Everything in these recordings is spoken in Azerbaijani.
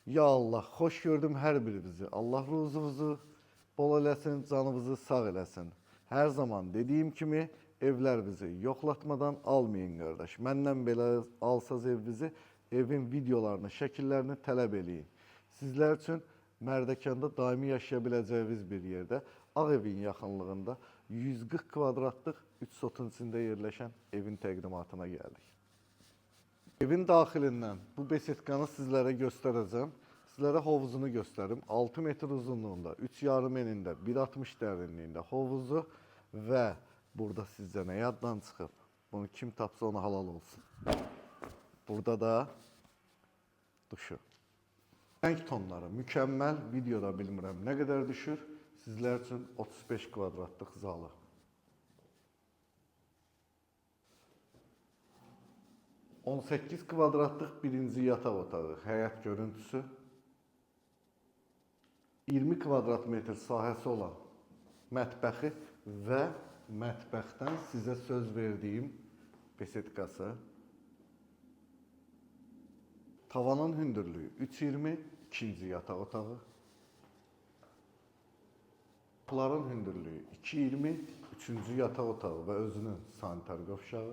Ya Allah, xoş gördüm hər birinizi. Allah ruzunuzu bol eləsin, canınızı sağ eləsin. Hər zaman dediyim kimi evlər bizi yoxlatmadan almayın qardaş. Məndən belə alsaz evinizi, evin videolarını, şəkillərini tələb eləyin. Sizlər üçün Mərdəkanda daimi yaşaya biləcəyiniz bir yerdə, Ağ evin yaxınlığında 140 kvadratlıq 3 sotun içində yerləşən evin təqdimatına gəldik. Evin daxilindən bu besetkanı sizlərə göstərəcəm. Sizlərə hovuzunu göstərim. 6 metr uzunluğunda, 3,5 enində, 1,60 dərinliyində hovuzu və burada sizcə nə yaddan çıxıb? Bunu kim tapsa ona halal olsun. Burada da duşu. Rəng tonları mükəmməl. Videoda bilmirəm nə qədər düşür. Sizlər üçün 35 kvadratlıq zalı. ...18 kvadratlıq birinci yataq otağı, həyət görüntüsü. 20 kvadrat metr sahəsi olan mətbəxi və mətbəxdən sizə söz verdiyim besetkası. Tavanın hündürlüyü 3,20, ikinci yataq otağı. Qapıların hündürlüyü 2,20, üçüncü yataq otağı və özünün sanitar qovşağı.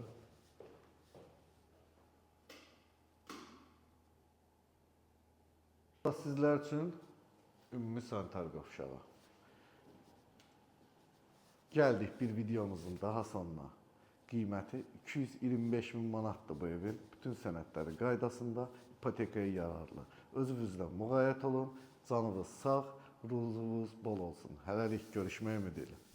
Sizlər üçün ümumi sanitar qovşağı. Gəldik bir videomuzun daha sonuna. Qiyməti 225 min manatdır bu evin. Bütün sənədləri qaydasında, ipotekaya yararlı. Özünüzlə müğayət olun, canınız sağ, ruzunuz bol olsun. Hələlik görüşməyə ümid edirəm.